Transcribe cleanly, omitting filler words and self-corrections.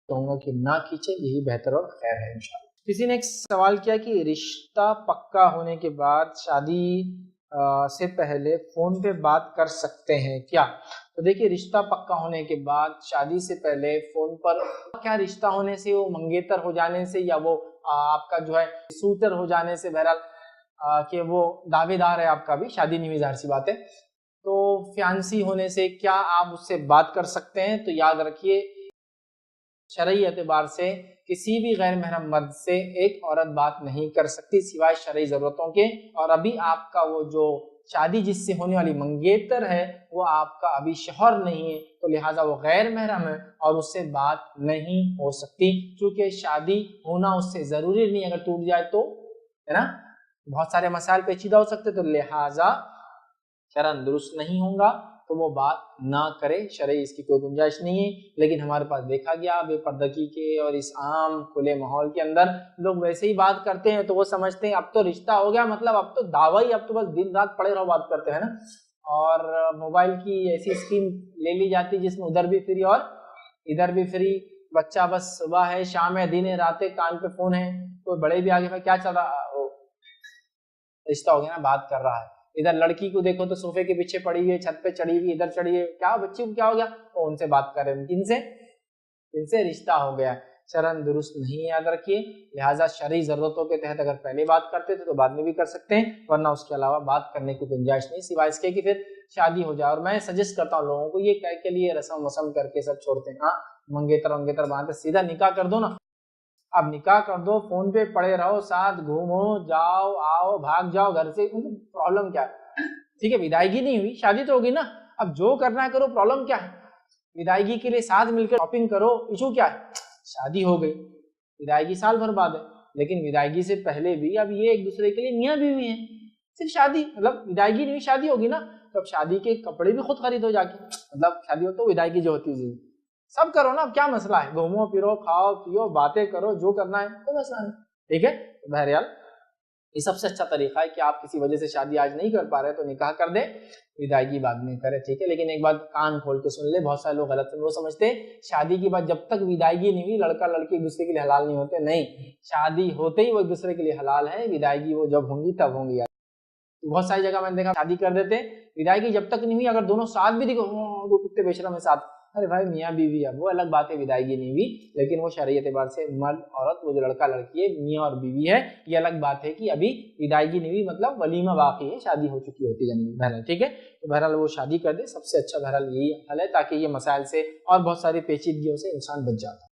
कहूँगा कि ना खींचे, यही बेहतर और खैर है इंशाल्लाह। किसी ने एक सवाल किया कि रिश्ता पक्का होने के बाद शादी से पहले फोन पे बात कर सकते हैं क्या? तो देखिए, रिश्ता पक्का होने के बाद शादी से पहले फोन पर क्या, रिश्ता होने से, वो मंगेतर हो जाने से, या वो आपका जो है सूटर हो जाने से, बहरहाल कि वो दावेदार है आपका, भी शादी नहीं हुई, जाहिर सी बात है, तो फ्यांसी होने से क्या आप उससे बात कर सकते हैं? तो याद रखिए, शरई एतबार से किसी भी गैर महरम मर्द से एक औरत बात नहीं कर सकती सिवाय शरई जरूरतों के। और अभी आपका वो जो शादी जिससे होने वाली मंगेतर है वो आपका अभी शौहर नहीं है, तो लिहाजा वो गैर महरम है और उससे बात नहीं हो सकती, क्योंकि शादी होना उससे जरूरी नहीं, अगर टूट जाए तो, है ना, बहुत सारे मसाइल पेचीदा हो सकते, तो लिहाजा शरन दुरुस्त नहीं होगा, तो वो बात ना करे, शरई इसकी कोई गुंजाइश नहीं है। लेकिन हमारे पास देखा गया बेपर्दगी के और इस आम खुले माहौल के अंदर लोग वैसे ही बात करते हैं, तो वो समझते हैं अब तो रिश्ता हो गया, मतलब अब तो दावा ही, अब तो बस दिन रात पड़े रहो बात करते हैं ना। और मोबाइल की ऐसी स्कीम ले ली जाती है जिसमें उधर भी फ्री और इधर भी फ्री, बच्चा बस सुबह है शाम है दिन है रात है, कान पे फोन है, तो बड़े भी आगे क्या चल रहा, रिश्ता हो गया ना, बात कर रहा है। इधर लड़की को देखो तो सोफे के पीछे पड़ी हुई है, छत पे चढ़ी हुई, इधर चढ़ी है, क्या बच्ची को क्या हो गया, तो उनसे बात कर रहे हैं, किनसे, इनसे रिश्ता हो गया। शरन दुरुस्त नहीं, याद रखिए। लिहाजा शरई जरूरतों के तहत अगर पहले बात करते थे तो बाद में भी कर सकते हैं, वरना उसके अलावा बात करने की गुंजाइश नहीं, सिवाय इसके कि फिर शादी हो जाए। और मैं सजेस्ट करता हूँ लोगों को, ये कह के लिए रसम वसम करके सब छोड़ते हैं, हाँ मंगेतर मंगेतर बांधते, सीधा निकाह कर दो ना। अब निकाह कर दो, फोन पे पड़े रहो, साथ घूमो जाओ आओ भाग जाओ घर से, प्रॉब्लम क्या है? ठीक है, विदायगी नहीं हुई, शादी तो होगी ना, अब जो करना है करो, प्रॉब्लम क्या है? विदायगी के लिए साथ मिलकर शॉपिंग करो, इशू क्या है? शादी हो गई, विदायगी साल भर बाद है, लेकिन विदायगी से पहले भी अब ये एक दूसरे के लिए मियाँ बीवी हैं, सिर्फ शादी मतलब विदायगी नहीं हुई, शादी होगी ना, तो अब शादी के कपड़े भी खुद खरीदो जाके, मतलब शादी हो तो विदायगी जो होती है सब करो ना, अब क्या मसला है, घूमो फिरो खाओ पियो बातें करो, जो करना है, कोई मसला नहीं, ठीक है। तो बहरहाल ये सबसे अच्छा तरीका है कि आप किसी वजह से शादी आज नहीं कर पा रहे तो निकाह कर दे, विदायगी बाद में करे, ठीक है। लेकिन एक बात कान खोल के सुन ले, बहुत सारे लोग गलत वो समझते हैं शादी की बात जब तक विदायगी नहीं हुई लड़का लड़की एक दूसरे के लिए हलाल नहीं होते, नहीं, शादी होते ही वो एक दूसरे के लिए हलाल है, विदायगी वो जब होंगी तब होंगी। बहुत सारी जगह मैंने देखा शादी कर देते, विदायगी जब तक नहीं हुई, अगर दोनों साथ भी दिखो वो कुत्ते बेशरम है साथ, अरे भाई मियाँ बीवी है, वो अलग बात है, विदायगी नहीं हुई, लेकिन वो शरई एतबार से मर्द औरत, वो जो लड़का लड़की है मियाँ और बीवी है, ये अलग बात है कि अभी विदायगी नहीं हुई, मतलब वलीमा बाकी है, शादी हो चुकी होती है बहरहाल, ठीक है। तो बहरहाल वो शादी कर दे, सबसे अच्छा बहरहाल यही हल है, ताकि ये मसाइल से और बहुत सारी पेचीदगियों से इंसान बच जाता है।